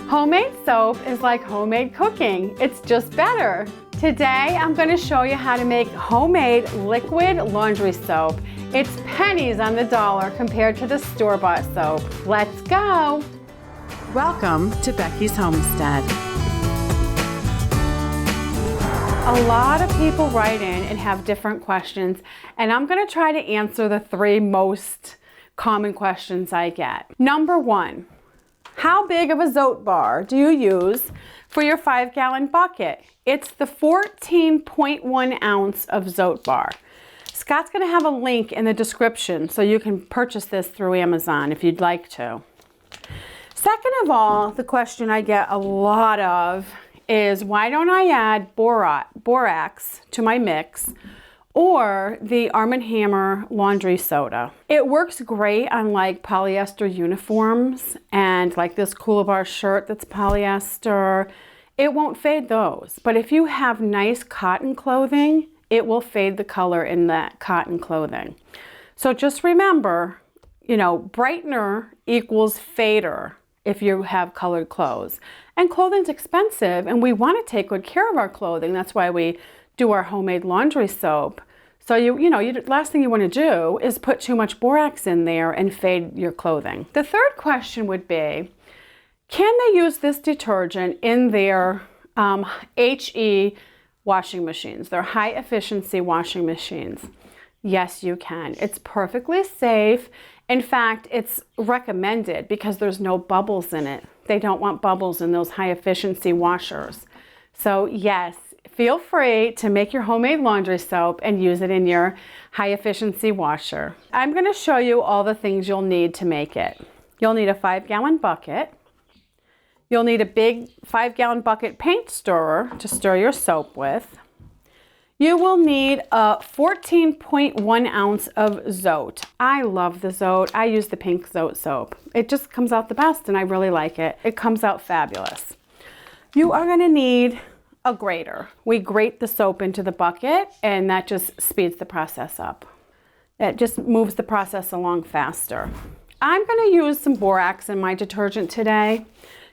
Homemade soap is like homemade cooking. It's just better. Today, I'm going to show you how to make homemade liquid laundry soap. It's pennies on the dollar compared to the store-bought soap. Let's go. Welcome to Becky's Homestead. A lot of people write in and have different questions, and I'm going to try to answer the 3 most common questions I get. Number 1, how big of a zote bar do you use for your 5-gallon bucket? It's the 14.1 ounce of zote bar. Scott's going to have a link in the description so you can purchase this through Amazon if you'd like to. Second of all, the question I get a lot of is, why don't I add borax to my mix or the Arm & Hammer laundry soda? It works great on like polyester uniforms and like this Cool-A-Bar shirt that's polyester. It won't fade those. But if you have nice cotton clothing, it will fade the color in that cotton clothing. So just remember, brightener equals fader if you have colored clothes. And clothing's expensive, and we want to take good care of our clothing. That's why we do our homemade laundry soap. So last thing you want to do is put too much borax in there and fade your clothing. The third question would be, can they use this detergent in their HE washing machines, their high efficiency washing machines? Yes, you can. It's perfectly safe. In fact, it's recommended because there's no bubbles in it. They don't want bubbles in those high efficiency washers. So yes, feel free to make your homemade laundry soap and use it in your high efficiency washer. I'm going to show you all the things you'll need to make it. You'll need a 5-gallon bucket. You'll need a big 5-gallon bucket paint stirrer to stir your soap with. You will need a 14.1 ounce of zote. I love the zote. I use the pink zote soap. It just comes out the best and I really like it. It comes out fabulous. You are going to need a grater. We grate the soap into the bucket and that just speeds the process up. It just moves the process along faster. I'm going to use some borax in my detergent today.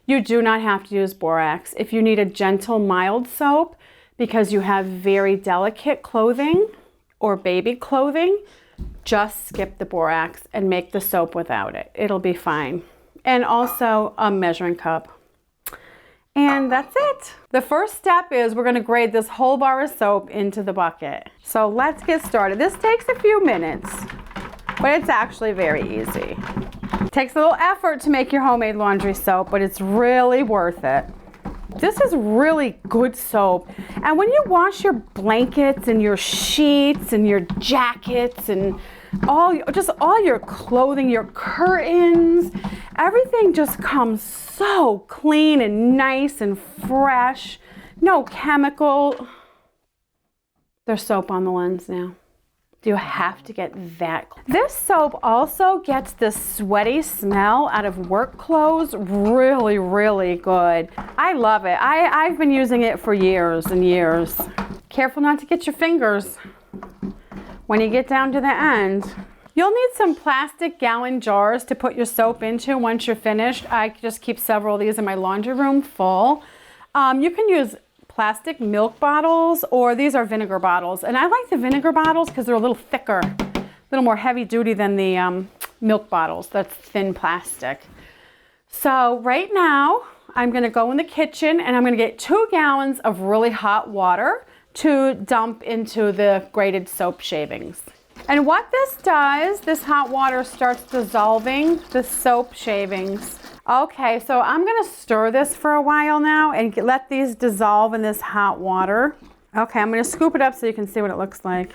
You do not have to use borax. If you need a gentle, mild soap, because you have very delicate clothing or baby clothing, just skip the borax and make the soap without it. It'll be fine. And also a measuring cup. And that's it. The first step is we're going to grate this whole bar of soap into the bucket. So let's get started. This takes a few minutes, but it's actually very easy. It takes a little effort to make your homemade laundry soap, but it's really worth it. This is really good soap. And when you wash your blankets and your sheets and your jackets and all your clothing, your curtains, everything just comes so clean and nice and fresh. No chemical. There's soap on the lens now. Do you have to get that? This soap also gets the sweaty smell out of work clothes really, really good. I love it. I've been using it for years and years. Careful not to get your fingers when you get down to the end. You'll need some plastic gallon jars to put your soap into once you're finished. I just keep several of these in my laundry room full. You can use plastic milk bottles, or these are vinegar bottles. And I like the vinegar bottles because they're a little thicker, a little more heavy duty than the milk bottles. That's thin plastic. So right now, I'm gonna go in the kitchen and I'm gonna get 2 gallons of really hot water to dump into the grated soap shavings. And what this does, this hot water starts dissolving the soap shavings. Okay, so I'm gonna stir this for a while now and let these dissolve in this hot water. Okay, I'm gonna scoop it up so you can see what it looks like.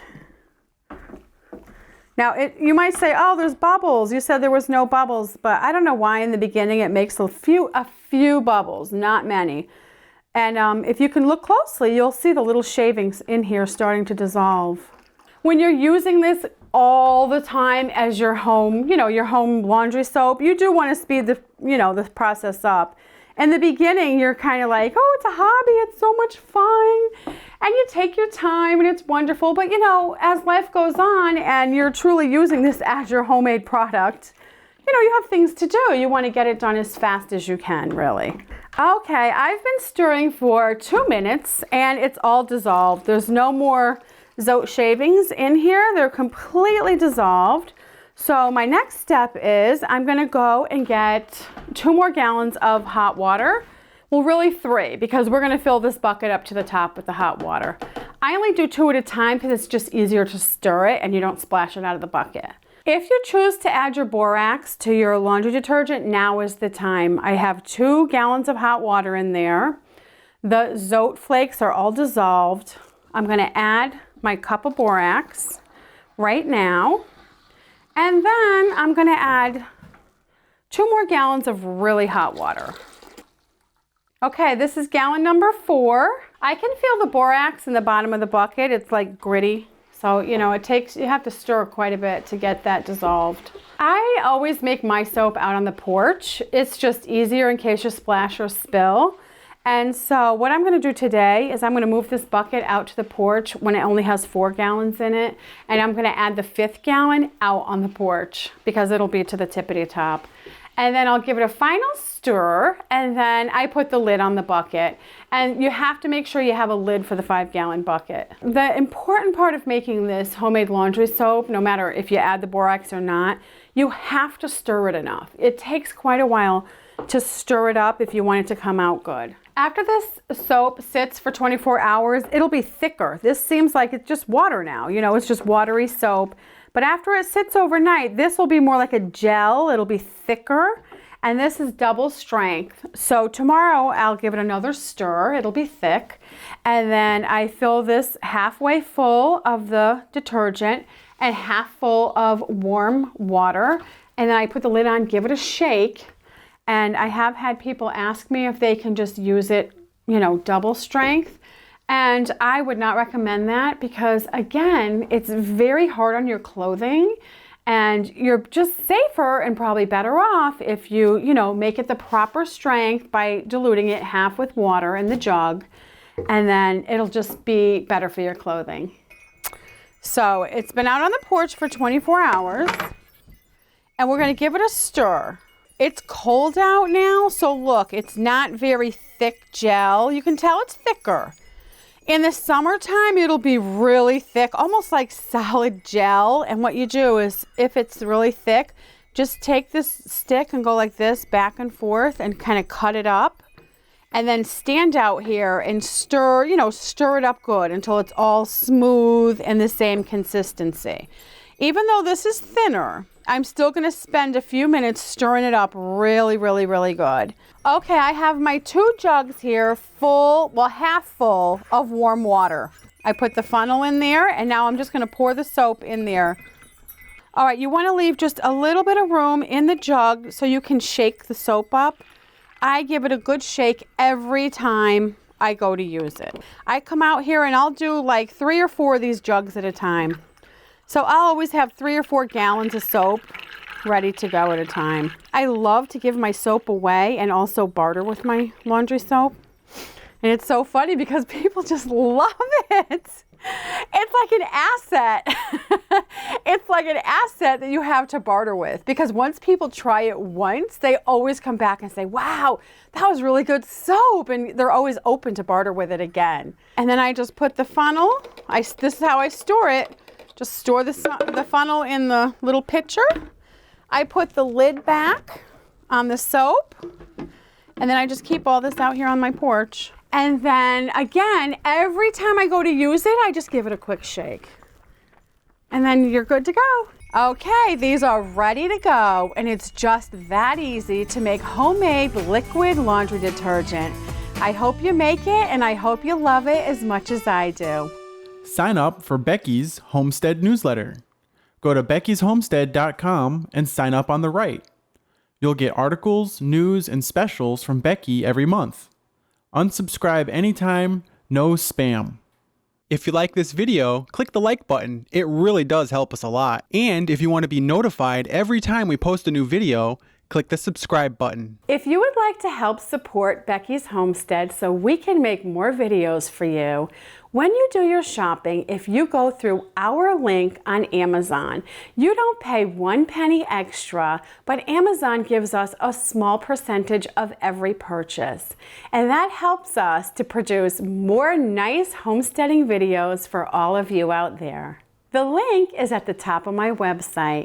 Now, you might say, oh, there's bubbles. You said there was no bubbles, but I don't know why in the beginning it makes a few bubbles, not many. And if you can look closely, you'll see the little shavings in here starting to dissolve. When you're using this all the time as your home, your home laundry soap, you do want to speed the process up. In the beginning, you're kind of like, oh, it's a hobby, it's so much fun. And you take your time and it's wonderful. But as life goes on and you're truly using this as your homemade product, you have things to do. You want to get it done as fast as you can, really. Okay, I've been stirring for 2 minutes and it's all dissolved. There's no more zote shavings in here. They're completely dissolved. So my next step is I'm going to go and get 2 more gallons of hot water. Well, really 3, because we're going to fill this bucket up to the top with the hot water. I only do 2 at a time because it's just easier to stir it and you don't splash it out of the bucket. If you choose to add your borax to your laundry detergent, now is the time. I have 2 gallons of hot water in there. The zote flakes are all dissolved. I'm going to add my cup of borax right now. And then I'm going to add 2 more gallons of really hot water. Okay, this is gallon number 4. I can feel the borax in the bottom of the bucket. It's like gritty. So, you have to stir quite a bit to get that dissolved. I always make my soap out on the porch. It's just easier in case you splash or spill. And so what I'm going to do today is I'm going to move this bucket out to the porch when it only has 4 gallons in it. And I'm going to add the 5th gallon out on the porch because it'll be to the tippity top. And then I'll give it a final stir, and then I put the lid on the bucket. And you have to make sure you have a lid for the 5-gallon bucket. The important part of making this homemade laundry soap, no matter if you add the borax or not, you have to stir it enough. It takes quite a while to stir it up if you want it to come out good. After this soap sits for 24 hours, it'll be thicker. This seems like it's just water now. It's just watery soap. But after it sits overnight, this will be more like a gel. It'll be thicker. And this is double strength. So tomorrow I'll give it another stir. It'll be thick. And then I fill this halfway full of the detergent and half full of warm water. And then I put the lid on, give it a shake. And I have had people ask me if they can just use it, double strength. And I would not recommend that because, again, it's very hard on your clothing and you're just safer and probably better off if you, make it the proper strength by diluting it half with water in the jug, and then it'll just be better for your clothing. So it's been out on the porch for 24 hours and we're going to give it a stir. It's cold out now, so look, it's not very thick gel. You can tell it's thicker. In the summertime, it'll be really thick, almost like solid gel. And what you do is, if it's really thick, just take this stick and go like this back and forth and kind of cut it up. And then stand out here and stir it up good until it's all smooth and the same consistency. Even though this is thinner, I'm still going to spend a few minutes stirring it up really, really, really good. Okay, I have my 2 jugs here half full of warm water. I put the funnel in there and now I'm just going to pour the soap in there. All right, you want to leave just a little bit of room in the jug so you can shake the soap up. I give it a good shake every time I go to use it. I come out here and I'll do like 3 or 4 of these jugs at a time. So I'll always have 3 or 4 gallons of soap ready to go at a time. I love to give my soap away and also barter with my laundry soap. And it's so funny because people just love it. It's like an asset. It's like an asset that you have to barter with, because once people try it once, they always come back and say, wow, that was really good soap. And they're always open to barter with it again. And then I just put the funnel. This is how I store it. Just store the funnel in the little pitcher. I put the lid back on the soap. And then I just keep all this out here on my porch. And then again, every time I go to use it, I just give it a quick shake. And then you're good to go. Okay, these are ready to go. And it's just that easy to make homemade liquid laundry detergent. I hope you make it and I hope you love it as much as I do. Sign up for Becky's Homestead newsletter. Go to beckysHomestead.com and sign up on the right. You'll get articles, news, and specials from Becky every month. Unsubscribe anytime, no spam. If you like this video, click the like button. It really does help us a lot. And if you want to be notified every time we post a new video, click the subscribe button. If you would like to help support Becky's Homestead so we can make more videos for you, When you do your shopping, if you go through our link on Amazon, you don't pay 1 penny extra, but Amazon gives us a small percentage of every purchase. And that helps us to produce more nice homesteading videos for all of you out there. The link is at the top of my website.